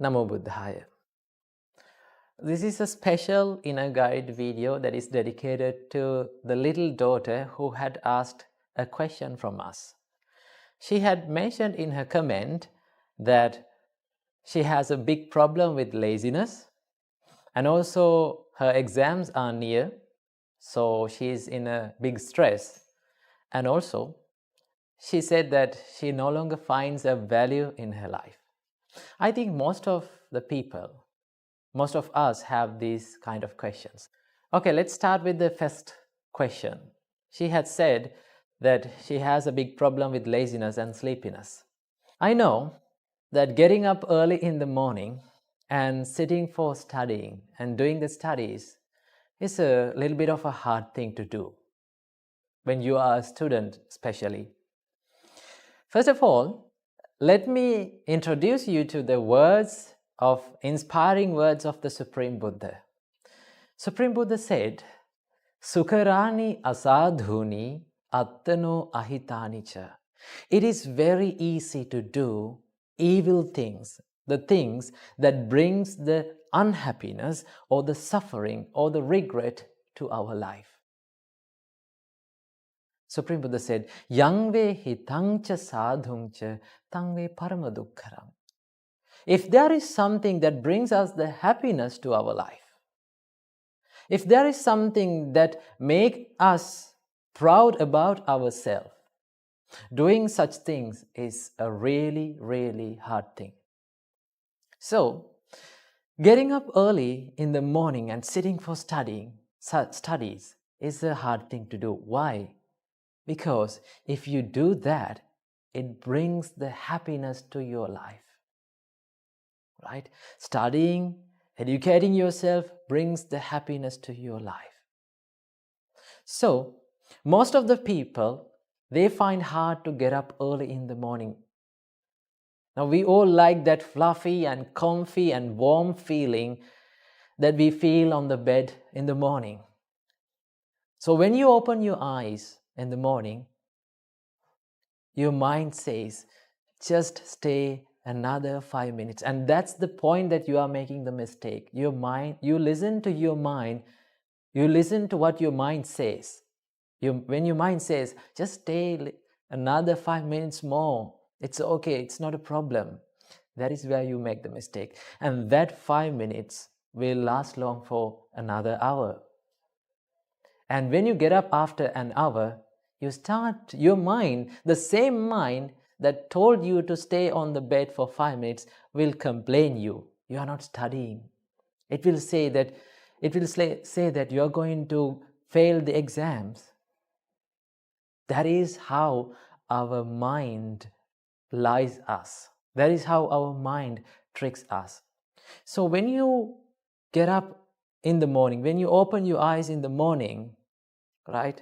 Namo Buddhaya. This is a special inner guide video that is dedicated to the little daughter who had asked a question from us. She had mentioned in her comment that she has a big problem with laziness, and also her exams are near, so she is in a big stress. And also, she said that she no longer finds a value in her life. I think most of us have these kind of questions. Okay, let's start with the first question. She had said that she has a big problem with laziness and sleepiness. I know that getting up early in the morning and sitting for studying and doing the studies is a little bit of a hard thing to do when you are a student, especially. First of all, let me introduce you to the inspiring words of the Supreme Buddha. Supreme Buddha said, Sukharani asadhuni attano ahitani cha. It is very easy to do evil things, the things that brings the unhappiness or the suffering or the regret to our life. Supreme Buddha said, Yangve hitangcha sadhungcha tangve paramadukkaram. If there is something that brings us the happiness to our life, if there is something that makes us proud about ourselves, doing such things is a really, really hard thing. So, getting up early in the morning and sitting for studies is a hard thing to do. Why? Because if you do that, it brings the happiness to your life. Right? Studying, educating yourself brings the happiness to your life. So, most of the people, they find hard to get up early in the morning. Now, we all like that fluffy and comfy and warm feeling that we feel on the bed in the morning. So, when you open your eyes in the morning, your mind says, just stay another 5 minutes. And that's the point that you are making the mistake. Your mind, you listen to your mind, you listen to what your mind says. When your mind says, just stay another 5 minutes more, it's okay, it's not a problem. That is where you make the mistake. And that 5 minutes will last long for another hour. And when you get up after an hour, your mind, the same mind that told you to stay on the bed for 5 minutes will complain you are not studying. It will say that you are going to fail the exams. That is how our mind lies us. That is how our mind tricks us. So when you get up in the morning, when you open your eyes in the morning, right?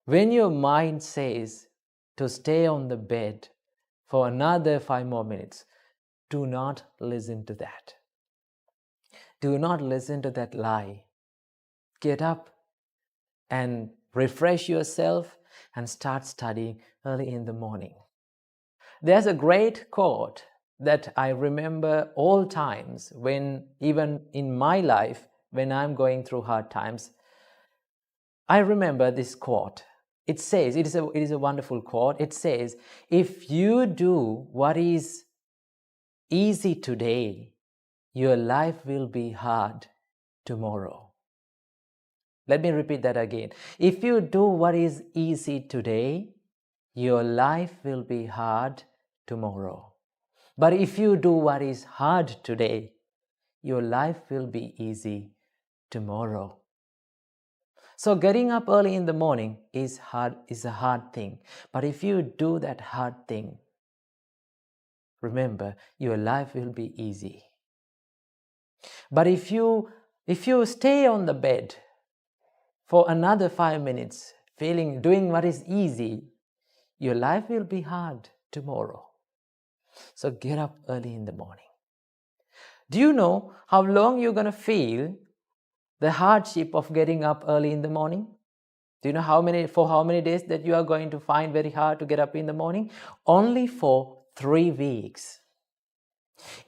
When your mind says to stay on the bed for another 5 more minutes, do not listen to that. Do not listen to that lie. Get up and refresh yourself and start studying early in the morning. There's a great quote that I remember all times when, even in my life, when I'm going through hard times, I remember this quote. It says, it is a wonderful quote. It says, if you do what is easy today, your life will be hard tomorrow. Let me repeat that again. If you do what is easy today, your life will be hard tomorrow. But if you do what is hard today, your life will be easy tomorrow. So getting up early in the morning is a hard thing. But if you do that hard thing, remember, your life will be easy. But if you stay on the bed for another 5 minutes, doing what is easy, your life will be hard tomorrow. So get up early in the morning. Do you know how long you're going to feel the hardship of getting up early in the morning? Do you know how many days that you are going to find very hard to get up in the morning? Only for 3 weeks.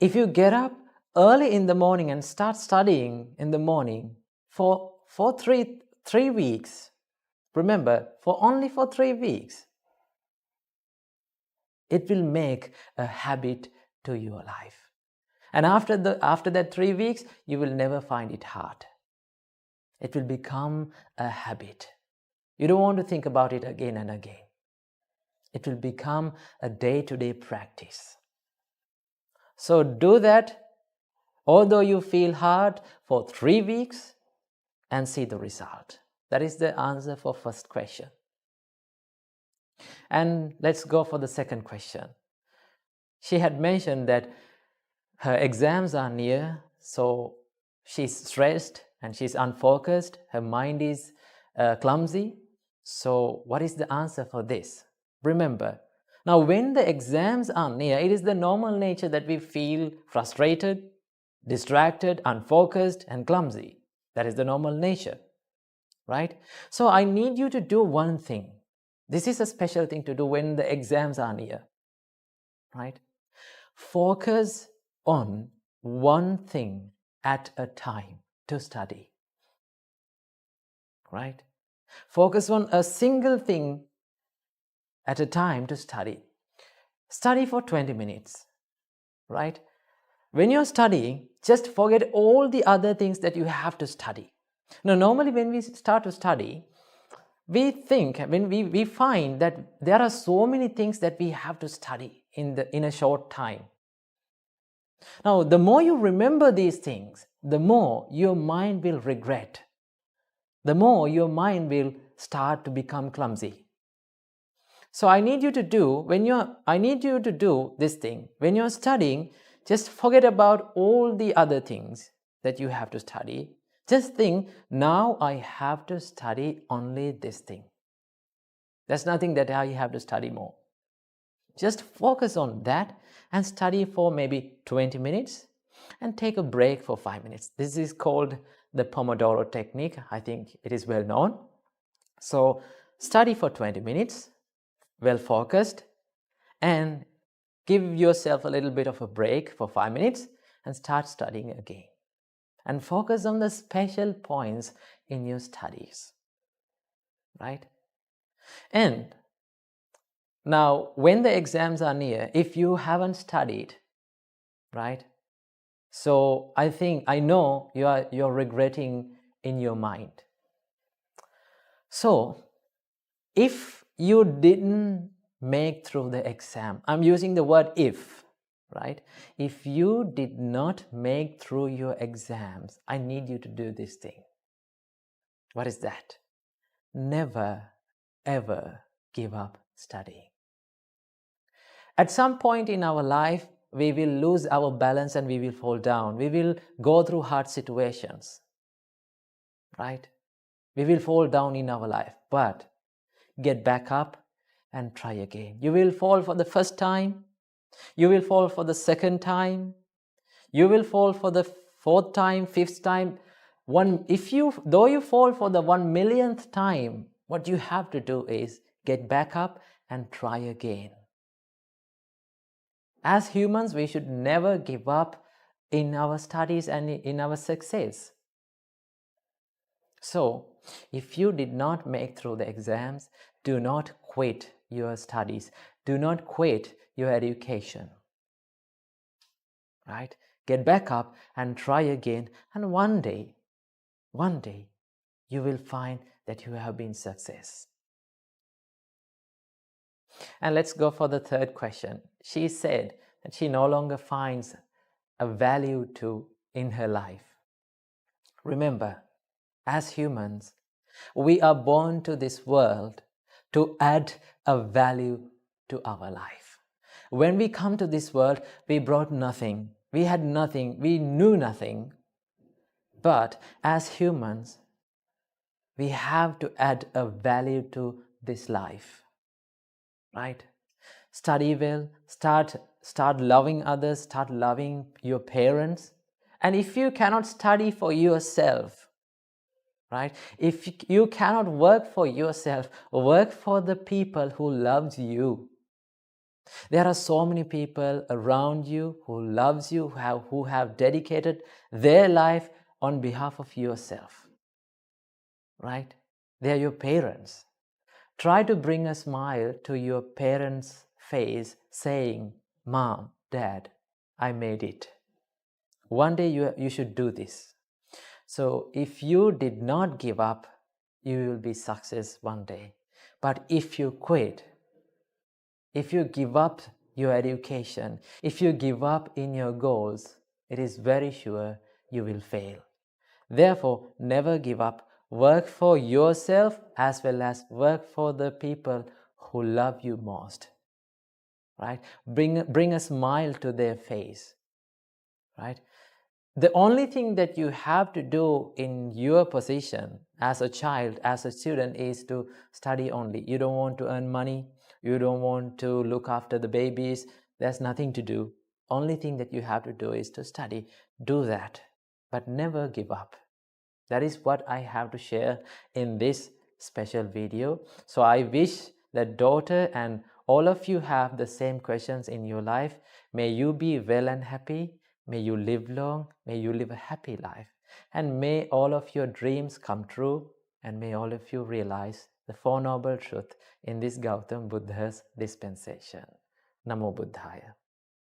If you get up early in the morning and start studying in the morning for three weeks, remember, only for 3 weeks, it will make a habit to your life. And after that 3 weeks, you will never find it hard. It will become a habit. You don't want to think about it again and again. It will become a day-to-day practice. So do that, although you feel hard, for 3 weeks and see the result. That is the answer for first question. And let's go for the second question. She had mentioned that her exams are near, so she's stressed and she's unfocused. Her mind is clumsy. So what is the answer for this? Remember, now when the exams are near, it is the normal nature that we feel frustrated, distracted, unfocused, and clumsy. That is the normal nature, right? So I need you to do one thing. This is a special thing to do when the exams are near, right? Focus on one thing at a time to study, right? Focus on a single thing at a time to study. Study for 20 minutes, right? When you're studying, just forget all the other things that you have to study. Now, normally when we start to study, we think, when we find that there are so many things that we have to study in a short time. Now, the more you remember these things, the more your mind will regret. The more your mind will start to become clumsy. So I need you to do this thing. When you're studying, just forget about all the other things that you have to study. Just think, now I have to study only this thing. There's nothing that I have to study more. Just focus on that and study for maybe 20 minutes and take a break for 5 minutes. This is called the Pomodoro technique. I think it is well known. So study for 20 minutes, well focused, and give yourself a little bit of a break for 5 minutes and start studying again. And focus on the special points in your studies, right? And now, when the exams are near, if you haven't studied, right? So I know you're regretting in your mind. So, if you didn't make through the exam, I'm using the word if, right? If you did not make through your exams, I need you to do this thing. What is that? Never, ever give up studying. At some point in our life, we will lose our balance and we will fall down. We will go through hard situations, right? We will fall down in our life, but get back up and try again. You will fall for the first time. You will fall for the second time. You will fall for the fourth time, fifth time. Though you fall for the 1,000,000th time, what you have to do is get back up and try again. As humans, we should never give up in our studies and in our success. So, if you did not make through the exams, do not quit your studies. Do not quit your education. Right? Get back up and try again, and one day, you will find that you have been success. And let's go for the third question. She said that she no longer finds a value in her life. Remember, as humans, we are born to this world to add a value to our life. When we come to this world, we brought nothing. We had nothing. We knew nothing. But as humans, we have to add a value to this life. Right? Study well, start loving others, start loving your parents. And if you cannot study for yourself, right? If you cannot work for yourself, work for the people who loves you. There are so many people around you who loves you, who have dedicated their life on behalf of yourself, right? They are your parents. Try to bring a smile to your parents' face saying, Mom, Dad, I made it. One day you should do this. So if you did not give up, you will be success one day. But if you quit, if you give up your education, if you give up in your goals, it is very sure you will fail. Therefore, never give up. Work for yourself as well as work for the people who love you most. Right? Bring a smile to their face. Right? The only thing that you have to do in your position as a child, as a student, is to study only. You don't want to earn money. You don't want to look after the babies. There's nothing to do. Only thing that you have to do is to study. Do that, but never give up. That is what I have to share in this special video. So I wish that daughter and all of you have the same questions in your life. May you be well and happy. May you live long. May you live a happy life. And may all of your dreams come true. And may all of you realize the Four Noble Truths in this Gautam Buddha's dispensation. Namo Buddhaya.